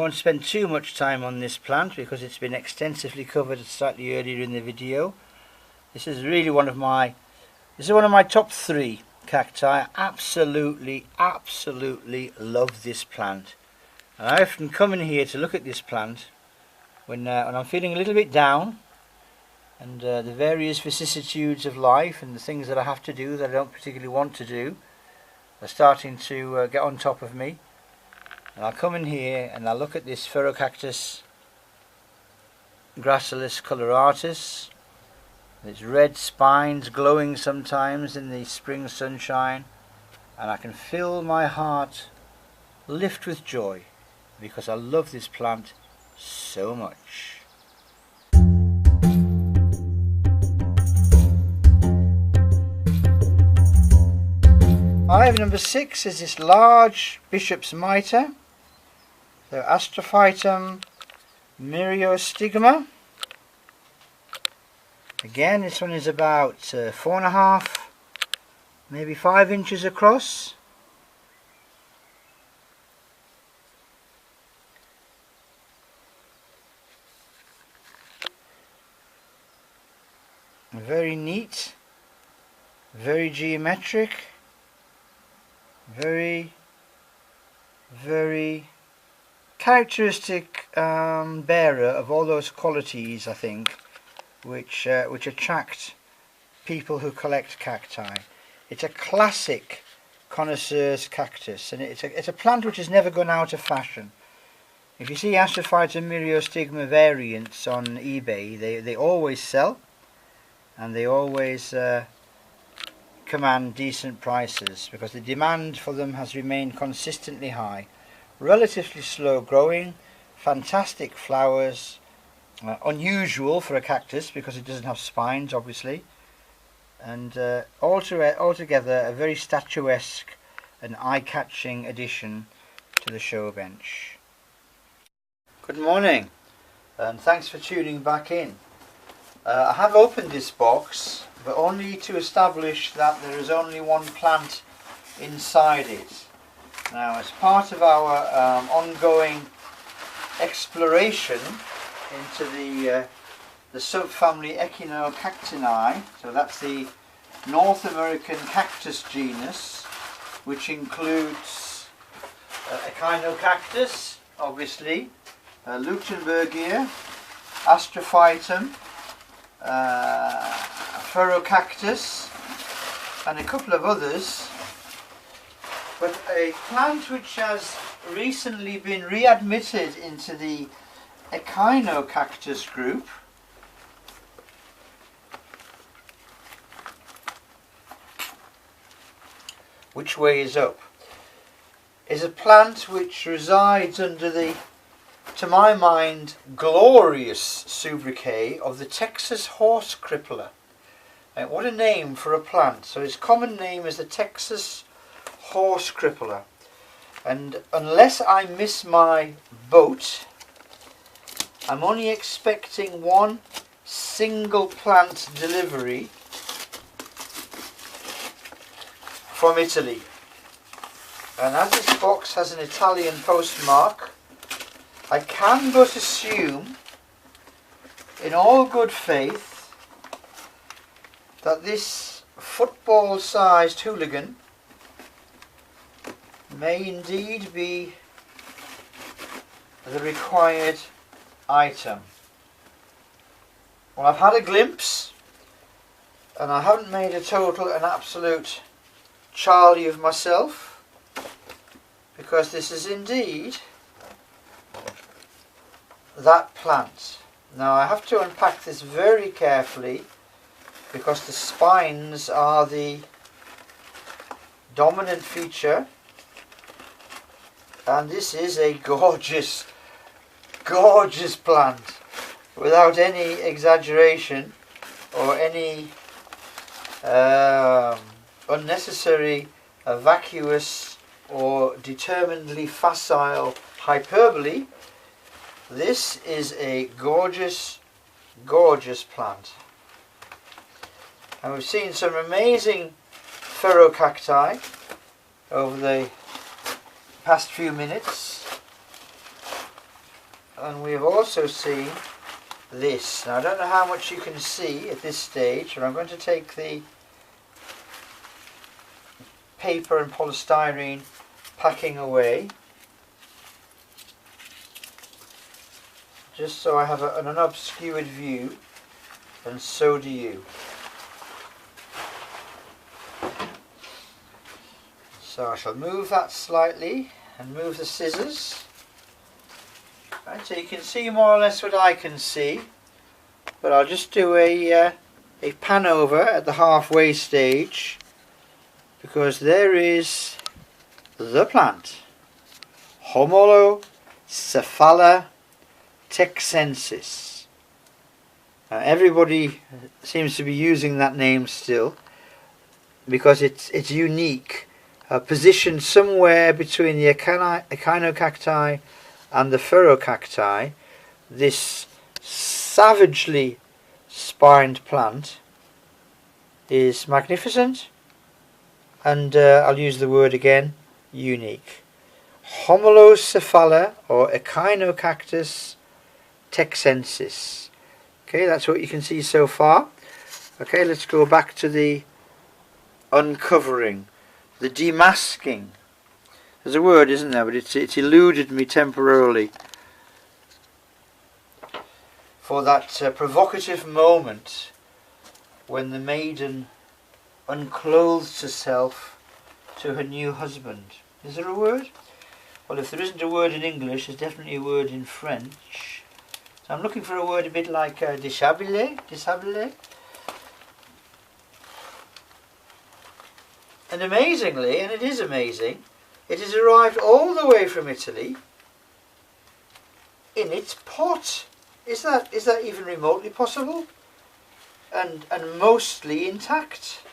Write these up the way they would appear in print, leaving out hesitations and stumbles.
won't spend too much time on this plant because it's been extensively covered slightly earlier in the video. This is really one of my top 3 cacti. I absolutely love this plant. And I often come in here to look at this plant when I'm feeling a little bit down, and the various vicissitudes of life and the things that I have to do that I don't particularly want to do are starting to get on top of me. And I'll come in here and I'll look at this Ferocactus gracilis coloratus. Its red spines glowing sometimes in the spring sunshine, and I can feel my heart lift with joy because I love this plant so much. Number 6 is this large bishop's mitre, the Astrophytum myriostigma. Again, this one is about 4.5, maybe 5 inches across. Very neat, very geometric, very characteristic bearer of all those qualities, I think, which attract people who collect cacti. It's a classic connoisseur's cactus, and it's a plant which has never gone out of fashion. If you see Astrophytum myriostigma variants on eBay, they always sell, and they always command decent prices because the demand for them has remained consistently high. Relatively slow growing, fantastic flowers, unusual for a cactus because it doesn't have spines, obviously, and altogether a very statuesque and eye-catching addition to the show bench. Good morning, and thanks for tuning back in. I have opened this box, but only to establish that there is only one plant inside it. Now, as part of our ongoing exploration into the subfamily Echinocactinae, so that's the North American cactus genus, which includes Echinocactus, obviously, Leuchtenbergia, Astrophytum, Ferocactus, and a couple of others, but a plant which has recently been readmitted into the Echinocactus group, which way is up, is a plant which resides under the, to my mind, glorious sobriquet of the Texas horse crippler. What a name for a plant. So its common name is the Texas horse crippler, and unless I miss my boat, I'm only expecting one single plant delivery from Italy. And as this box has an Italian postmark, I can but assume, in all good faith, that this football-sized hooligan may indeed be the required item. Well, I've had a glimpse, and I haven't made a total and absolute Charlie of myself, because this is indeed that plant. Now, I have to unpack this very carefully because the spines are the dominant feature, and this is a gorgeous plant without any exaggeration or any unnecessary vacuous or determinedly facile hyperbole. This is a gorgeous plant, and we've seen some amazing ferocacti over the past few minutes, and we have also seen this. Now I don't know how much you can see at this stage, but I'm going to take the paper and polystyrene packing away, just so I have an unobscured view, and so do you. So I shall move that slightly and move the scissors. Right, so you can see more or less what I can see, but I'll just do a pan over at the halfway stage, because there is the plant, Homalocephala texensis. Everybody seems to be using that name still, because it's unique, positioned somewhere between the echinocacti and the ferocacti. This savagely spined plant is magnificent, and I'll use the word again, unique. Homalocephala, or Echinocactus texensis. Okay, that's what you can see so far. Okay, let's go back to the uncovering, the demasking. There's a word, isn't there, but it's eluded me temporarily. For that provocative moment when the maiden unclothes herself to her new husband. Is there a word? Well, if there isn't a word in English, there's definitely a word in French. So I'm looking for a word a bit like déshabillé. And amazingly, and it is amazing, it has arrived all the way from Italy in its pot. Is that even remotely possible? And mostly intact.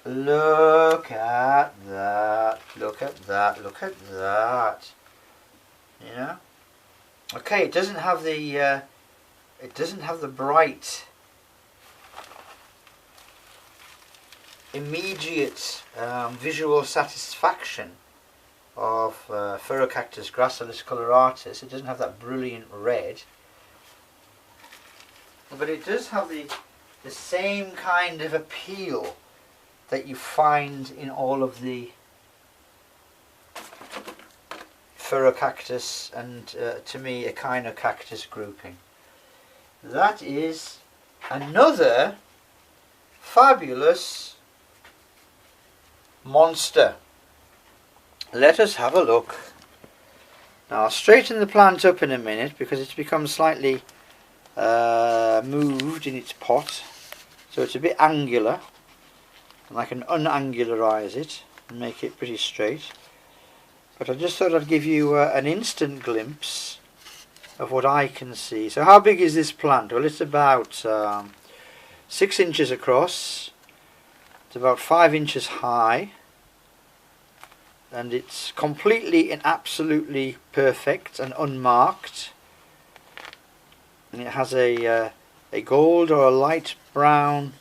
Look at that, look at that, look at that. You know? Okay, it doesn't have the bright immediate visual satisfaction of Ferocactus gracilis coloratus. It doesn't have that brilliant red, but it does have the same kind of appeal that you find in all of the Ferocactus and to me Echinocactus grouping. That is another fabulous monster. Let us have a look. Now I'll straighten the plant up in a minute because it's become slightly moved in its pot, so it's a bit angular, and I can unangularize it and make it pretty straight. But I just thought I'd give you an instant glimpse of what I can see. So how big is this plant? Well, it's about 6 inches across, it's about 5 inches high, and it's completely and absolutely perfect and unmarked, and it has a gold or a light brown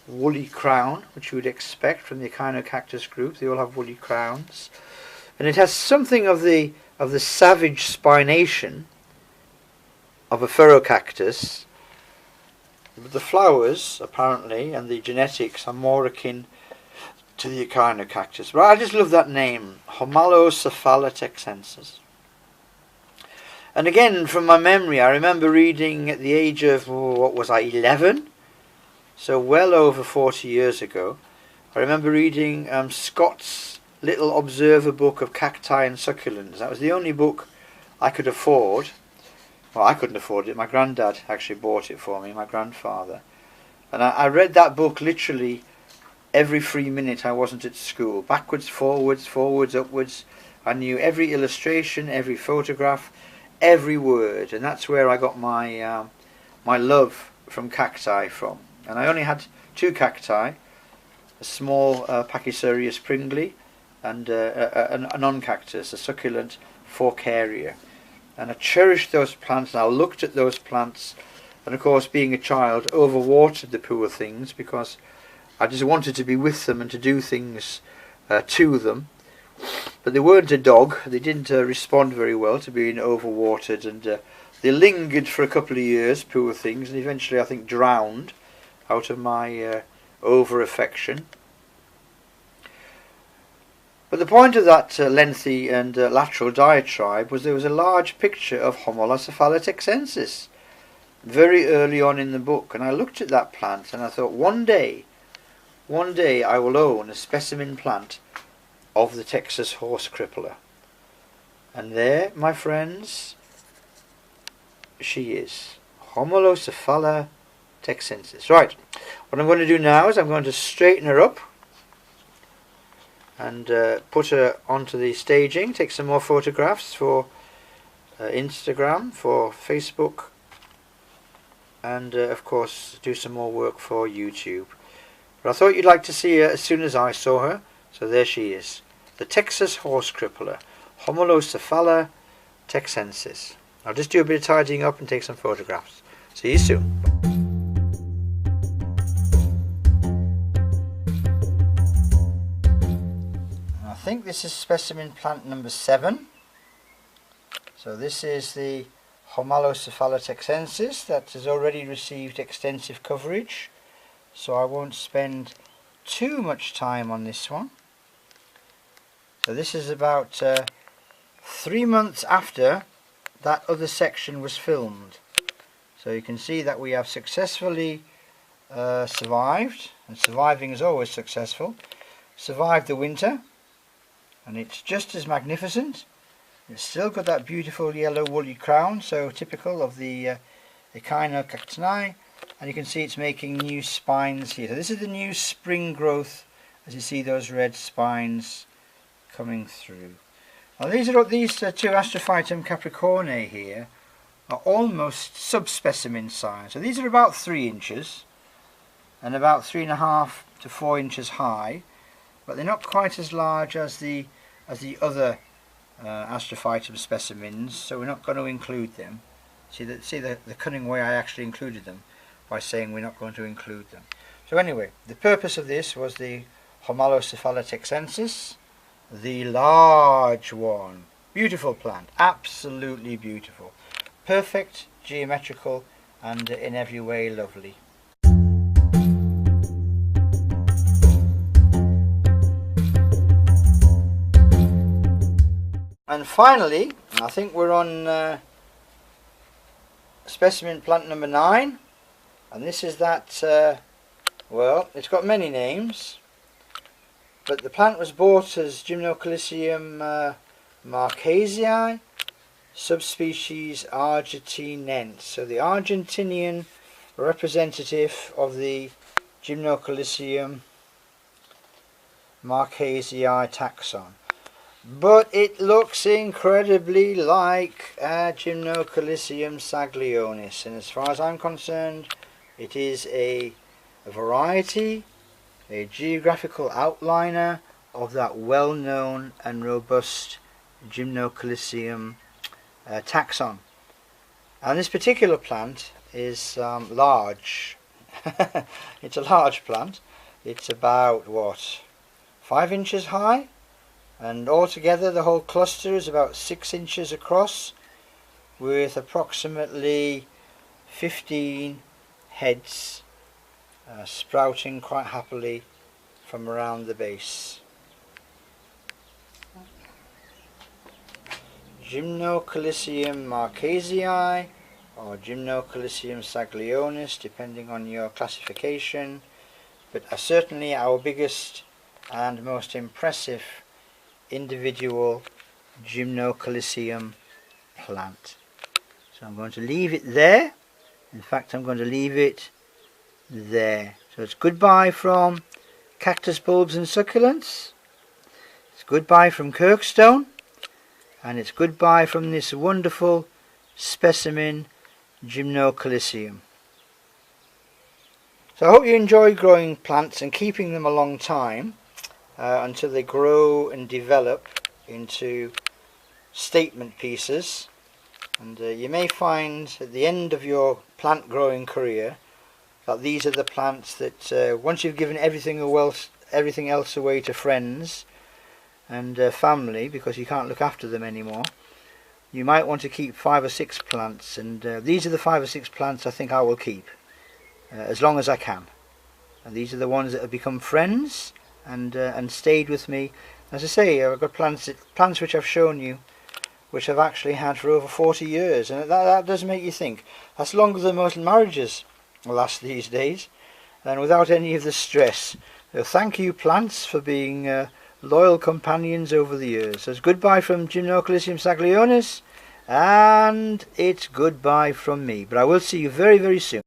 woolly crown, which you would expect from the Echinocactus group. They all have woolly crowns, and it has something of the savage spination of a Ferocactus, but the flowers apparently and the genetics are more akin to the Echinocactus. But I just love that name, Homalocephala texensis. And again, from my memory, I remember reading at the age of, what was I, 11? So well over 40 years ago. I remember reading Scott's little observer book of cacti and succulents. That was the only book I could afford. Well, I couldn't afford it. My granddad actually bought it for me, my grandfather. And I read that book literally every free minute I wasn't at school. Backwards, forwards, forwards, upwards. I knew every illustration, every photograph, every word. And that's where I got my my love from cacti from. And I only had 2 cacti, a small Pachycereus pringley and a non-cactus, a succulent Forcaria. And I cherished those plants, and I looked at those plants, and of course, being a child, overwatered the poor things because I just wanted to be with them and to do things to them but they weren't a dog. They didn't respond very well to being overwatered, and they lingered for a couple of years, poor things, and eventually I think drowned out of my over affection. But the point of that lengthy and lateral diatribe was there was a large picture of Homalocephala texensis very early on in the book, and I looked at that plant and I thought, one day I will own a specimen plant of the Texas horse crippler. And there, my friends, she is, Homalocephala texensis. Right, what I'm going to do now is I'm going to straighten her up and put her onto the staging, take some more photographs for Instagram, for Facebook, and of course do some more work for YouTube. But I thought you'd like to see her as soon as I saw her, so there she is, the Texas horse crippler, Homalocephala texensis. I'll just do a bit of tidying up and take some photographs. See you soon. I think this is specimen plant number 7. So this is the Homalocephala texensis that has already received extensive coverage, so I won't spend too much time on this one. So this is about 3 months after that other section was filmed. So you can see that we have successfully survived, and surviving is always successful, survived the winter, and it's just as magnificent. It's still got that beautiful yellow woolly crown, so typical of the Echinocacti, and you can see it's making new spines here. So this is the new spring growth, as you see those red spines coming through. Now these two Astrophytum capricornae here are almost subspecimen size. So these are about 3 inches and about 3.5 to 4 inches high, but they're not quite as large as the other Astrophytum specimens, so we're not going to include them. See the cunning way I actually included them by saying we're not going to include them. So anyway, the purpose of this was the Homalocephala texensis, the large one. Beautiful plant, absolutely beautiful, perfect, geometrical, and in every way lovely. And finally, I think we're on specimen plant number 9, and this is that, well, it's got many names, but the plant was bought as Gymnocalycium marquesii, subspecies argentinense, so the Argentinian representative of the Gymnocalycium marquesii taxon. But it looks incredibly like Gymnocalycium saglionis, and as far as I'm concerned, it is a variety, a geographical outliner of that well-known and robust Gymnocalycium taxon. And this particular plant is large. It's a large plant. It's about, what, 5 inches high? And altogether the whole cluster is about 6 inches across, with approximately 15 heads sprouting quite happily from around the base. Gymnocalycium marquesii or Gymnocalycium saglionis, depending on your classification, but certainly our biggest and most impressive individual Gymnocalycium plant. So I'm going to leave it there. In fact, I'm going to leave it there. So it's goodbye from Cactus Bulbs and Succulents, it's goodbye from Kirkstone, and it's goodbye from this wonderful specimen Gymnocalycium. So I hope you enjoy growing plants and keeping them a long time until they grow and develop into statement pieces. And you may find at the end of your plant growing career that these are the plants that once you've given everything else away to friends, and family, because you can't look after them anymore, you might want to keep 5 or 6 plants, and these are the 5 or 6 plants I think I will keep as long as I can. And these are the ones that have become friends and stayed with me. As I say, I've got plants which I've shown you, which I've actually had for over 40 years, and that does make you think. That's longer than most marriages last these days, and without any of the stress. So thank you, plants, for being loyal companions over the years. So it's goodbye from Gymnocalycium saglionis, and it's goodbye from me. But I will see you very, very soon.